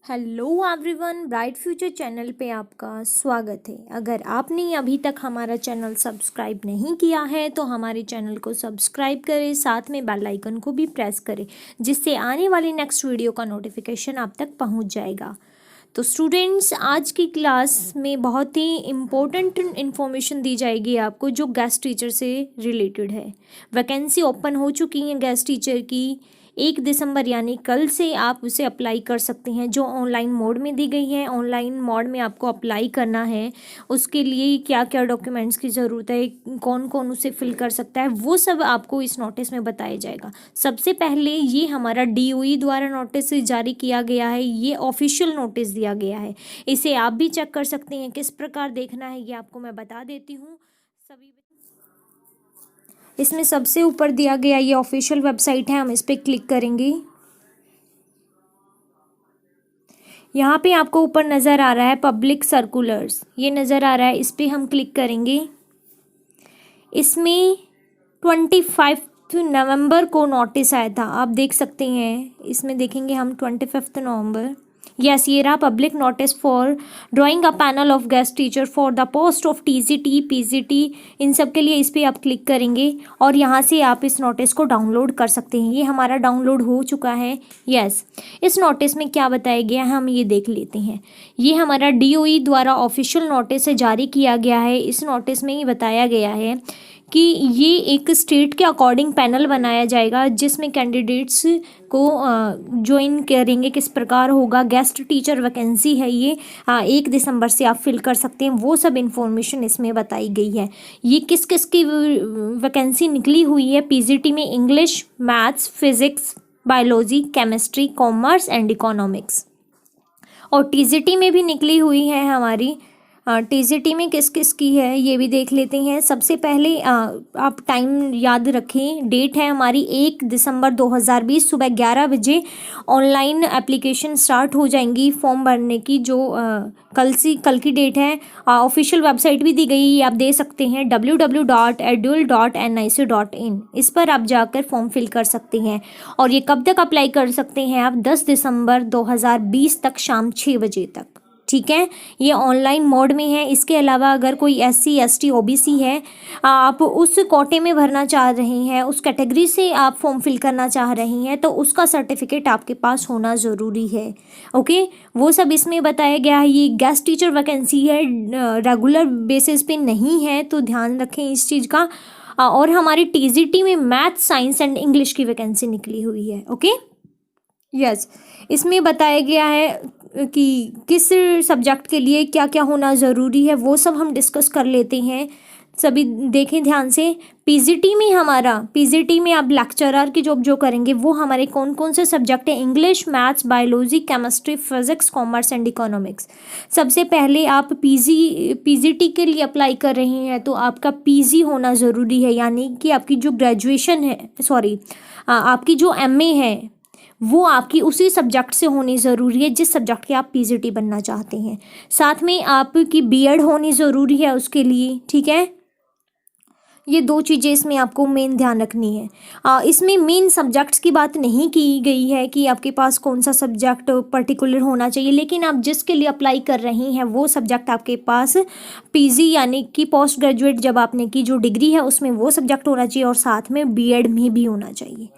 Hello everyone, bright future channel पे आपका स्वागत है। अगर आपने अभी तक हमारा चैनल सब्सक्राइब नहीं किया है तो हमारे चैनल को सब्सक्राइब करें, साथ में बेल आइकन को भी प्रेस करें, जिससे आने वाली नेक्स्ट वीडियो का नोटिफिकेशन आप तक पहुंच जाएगा। तो स्टूडेंट्स, आज की क्लास में बहुत ही इम्पोर्टेंट इन्फॉर्मेशन दी जाएगी आपको, जो गेस्ट टीचर से रिलेटेड है। वैकेंसी ओपन हो चुकी है गेस्ट टीचर की 1 दिसंबर यानी कल से आप उसे अप्लाई कर सकते हैं, जो ऑनलाइन मोड में दी गई है। ऑनलाइन मोड में आपको अप्लाई करना है, उसके लिए क्या क्या डॉक्यूमेंट्स की ज़रूरत है, कौन कौन उसे फिल कर सकता है, वो सब आपको इस नोटिस में बताया जाएगा। सबसे पहले ये हमारा DOE द्वारा नोटिस जारी किया गया है, ये ऑफिशियल नोटिस दिया गया है। इसे आप भी चेक कर सकते हैं, किस प्रकार देखना है ये आपको मैं बता देती हूँ। सभी इसमें सबसे ऊपर दिया गया ये ऑफिशियल वेबसाइट है, हम इस पर क्लिक करेंगे। यहाँ पे आपको ऊपर नज़र आ रहा है पब्लिक सर्कुलर्स, ये नज़र आ रहा है, इस पर हम क्लिक करेंगे। इसमें 25 नवंबर को नोटिस आया था, आप देख सकते हैं। इसमें देखेंगे हम 25 नवंबर। यस, ये रहा public notice for drawing a panel of guest teacher for the post of TGT PGT, इन सब के लिए इस पर आप क्लिक करेंगे और यहाँ से आप इस नोटिस को डाउनलोड कर सकते हैं। ये हमारा डाउनलोड हो चुका है। यस, इस नोटिस में क्या बताया गया है हम ये देख लेते हैं। ये हमारा DOE द्वारा ऑफिशियल नोटिस जारी किया गया है। इस नोटिस में ये बताया गया है कि ये एक स्टेट के अकॉर्डिंग पैनल बनाया जाएगा, जिसमें कैंडिडेट्स को ज्वाइन करेंगे। किस प्रकार होगा, गेस्ट टीचर वैकेंसी है ये, 1 दिसंबर से आप फिल कर सकते हैं, वो सब इन्फॉर्मेशन इसमें बताई गई है। ये किस किस की वैकेंसी निकली हुई है। PGT में English, maths, physics, biology, chemistry, commerce and economics, और TGT में भी निकली हुई है हमारी। TGT में किस किस की है ये भी देख लेते हैं। सबसे पहले आप टाइम याद रखें, डेट है हमारी 1 दिसंबर 2020 सुबह 11 बजे ऑनलाइन एप्लीकेशन स्टार्ट हो जाएंगी फॉर्म भरने की, जो कल की डेट है। ऑफिशियल वेबसाइट भी दी गई, आप दे सकते हैं www.edul.nic.in, इस पर आप जाकर फॉर्म फिल कर सकते हैं। और ये कब तक अप्लाई कर सकते हैं आप, 10 दिसंबर 2020 तक शाम 6 बजे तक। ठीक है, ये ऑनलाइन मोड में है। इसके अलावा अगर कोई SC ST OBC है, आप उस कोटे में भरना चाह रहे हैं, उस कैटेगरी से आप फॉर्म फिल करना चाह रही हैं, तो उसका सर्टिफिकेट आपके पास होना ज़रूरी है। ओके, वो सब इसमें बताया गया है। ये गेस्ट टीचर वैकेंसी है, रेगुलर बेसिस पे नहीं है, तो ध्यान रखें इस चीज़ का। और हमारी TGT में मैथ, साइंस एंड इंग्लिश की वैकेंसी निकली हुई है। ओके, यस, इसमें बताया गया है कि किस सब्जेक्ट के लिए क्या क्या होना ज़रूरी है, वो सब हम डिस्कस कर लेते हैं। सभी देखें ध्यान से। PGT में आप लेक्चरर की जॉब जो करेंगे, वो हमारे कौन कौन से सब्जेक्ट हैं, English, maths, biology, chemistry, physics, commerce and economics. सबसे पहले आप PGT के लिए अप्लाई कर रही हैं, तो आपका PG होना ज़रूरी है, यानी कि आपकी जो ग्रेजुएशन है, सॉरी, आपकी जो MA है वो आपकी उसी सब्जेक्ट से होनी ज़रूरी है जिस सब्जेक्ट के आप PGT बनना चाहते हैं। साथ में आपकी BEd होनी ज़रूरी है उसके लिए। ठीक है, ये 2 चीज़ें इसमें आपको मेन ध्यान रखनी है। इसमें मेन सब्जेक्ट्स की बात नहीं की गई है कि आपके पास कौन सा सब्जेक्ट पर्टिकुलर होना चाहिए, लेकिन आप जिसके लिए अप्लाई कर रही हैं वो सब्जेक्ट आपके पास PG यानी कि पोस्ट ग्रेजुएट जब आपने की जो डिग्री है उसमें वो सब्जेक्ट होना चाहिए, और साथ में BEd में भी होना चाहिए।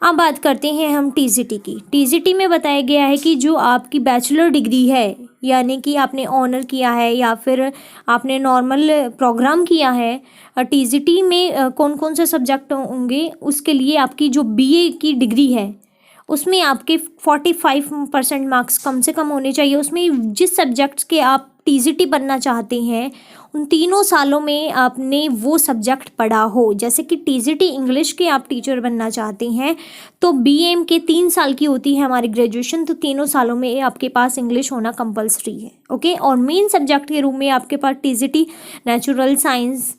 अब बात करते हैं हम TGT की। TGT में बताया गया है कि जो आपकी बैचलर डिग्री है, यानी कि आपने ऑनर किया है या फिर आपने नॉर्मल प्रोग्राम किया है, TGT में कौन कौन से सब्जेक्ट होंगे, उसके लिए आपकी जो BA की डिग्री है उसमें आपके 45% मार्क्स कम से कम होने चाहिए। उसमें जिस सब्जेक्ट्स के आप TGT बनना चाहते हैं उन 3 सालों में आपने वो सब्जेक्ट पढ़ा हो। जैसे कि TGT इंग्लिश के आप टीचर बनना चाहते हैं तो BM के 3 साल की होती है हमारी ग्रेजुएशन, तो 3 सालों में आपके पास इंग्लिश होना कंपलसरी है। ओके, और मेन सब्जेक्ट के रूप में आपके पास TGT नेचुरल साइंस,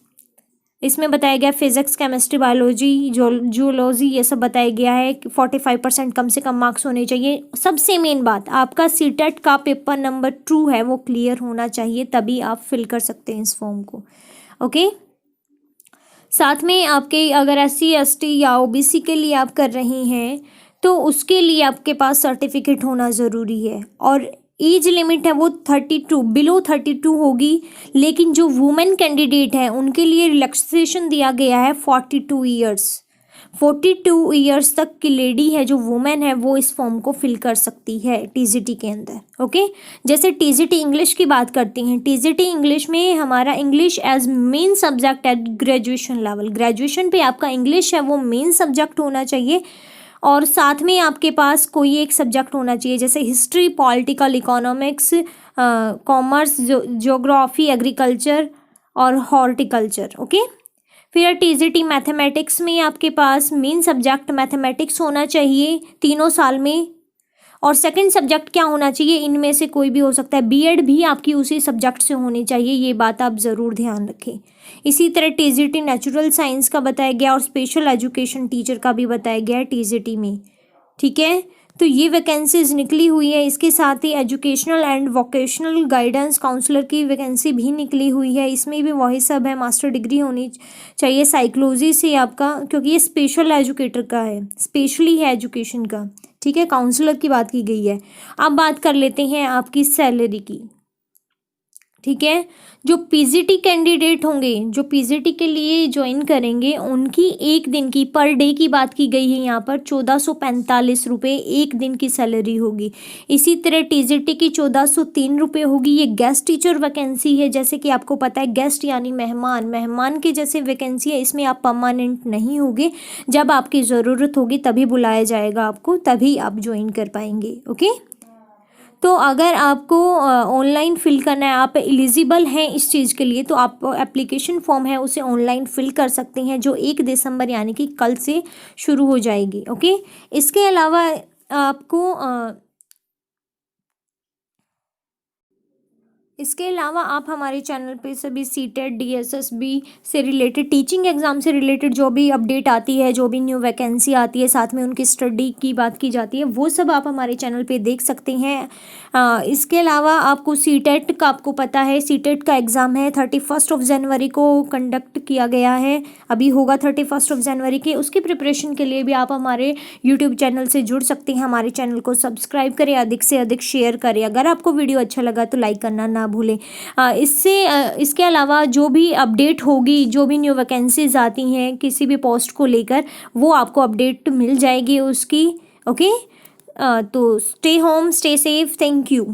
इसमें बताया गया फिजिक्स, केमिस्ट्री, बायोलॉजी, जूलॉजी, ये सब बताया गया है कि 45% कम से कम मार्क्स होने चाहिए। सबसे मेन बात, आपका CTET का पेपर नंबर 2 है वो क्लियर होना चाहिए, तभी आप फिल कर सकते हैं इस फॉर्म को। ओके, साथ में आपके अगर SC ST या OBC के लिए आप कर रही हैं तो उसके लिए आपके पास सर्टिफिकेट होना ज़रूरी है। और एज लिमिट है वो 32, बिलो 32 होगी। लेकिन जो वुमेन कैंडिडेट है उनके लिए रिलैक्सेशन दिया गया है 42 ईयर्स। 42 ईयर्स तक की लेडी है जो वुमेन है वो इस फॉर्म को फिल कर सकती है टीजीटी के अंदर। ओके, जैसे टीजीटी इंग्लिश की बात करती हैं, टीजीटी इंग्लिश में हमारा English as main subject at graduation level, graduation पे आपका इंग्लिश है वो मेन सब्जेक्ट होना चाहिए। और साथ में आपके पास कोई एक सब्जेक्ट होना चाहिए, जैसे history, political, economics, commerce, geography, agriculture और हॉर्टिकल्चर। ओके, फिर टीजीटी मैथमेटिक्स में आपके पास मेन सब्जेक्ट मैथमेटिक्स होना चाहिए 3 साल में। और सेकंड सब्जेक्ट क्या होना चाहिए, इनमें से कोई भी हो सकता है। बीएड भी आपकी उसी सब्जेक्ट से होनी चाहिए, ये बात आप ज़रूर ध्यान रखें। इसी तरह टीजीटी नेचुरल साइंस का बताया गया और स्पेशल एजुकेशन टीचर का भी बताया गया है टीजीटी में। ठीक है, तो ये वैकेंसीज निकली हुई है। इसके साथ ही educational and vocational guidance counsellor की वैकेंसी भी निकली हुई है। इसमें भी वही सब है, मास्टर डिग्री होनी चाहिए साइकोलॉजी से आपका, क्योंकि ये स्पेशल एजुकेटर का है, स्पेशली है एजुकेशन का। ठीक है, काउंसलर की बात की गई है। अब बात कर लेते हैं आपकी सैलरी की। ठीक है, जो पीजीटी कैंडिडेट होंगे, जो पीजीटी के लिए ज्वाइन करेंगे, उनकी एक दिन की पर डे की बात की गई है यहाँ पर 1445 रुपये एक दिन की सैलरी होगी। इसी तरह टीजीटी की 1403 रुपये होगी। ये गेस्ट टीचर वैकेंसी है, जैसे कि आपको पता है गेस्ट यानी मेहमान, मेहमान के जैसे वैकेंसी है। इसमें आप परमानेंट नहीं होगे, जब आपकी ज़रूरत होगी तभी बुलाया जाएगा आपको, तभी आप ज्वाइन कर पाएंगे। ओके, तो अगर आपको ऑनलाइन फिल करना है, आप एलिजिबल हैं इस चीज़ के लिए, तो आप एप्लीकेशन फॉर्म है उसे ऑनलाइन फिल कर सकते हैं, जो 1 दिसंबर यानी कि कल से शुरू हो जाएगी। ओके, इसके अलावा आप हमारे चैनल पे सभी सीटेट, डीएसएसबी से रिलेटेड, टीचिंग एग्ज़ाम से रिलेटेड जो भी अपडेट आती है, जो भी न्यू वैकेंसी आती है, साथ में उनकी स्टडी की बात की जाती है, वो सब आप हमारे चैनल पे देख सकते हैं। इसके अलावा आपको सीटेट का, आपको पता है सीटेट का एग्ज़ाम है 31 जनवरी को कंडक्ट किया गया है, अभी होगा 31 जनवरी के। उसकी प्रिपरेशन के लिए भी आप हमारे यूट्यूब चैनल से जुड़ सकते हैं। हमारे चैनल को सब्सक्राइब करें, अधिक से अधिक शेयर करें। अगर आपको वीडियो अच्छा लगा तो लाइक करना ना भूलें। इसके अलावा जो भी अपडेट होगी, जो भी न्यू वैकेंसीज आती हैं किसी भी पोस्ट को लेकर, वो आपको अपडेट मिल जाएगी उसकी। ओके, तो stay home, stay safe, thank you.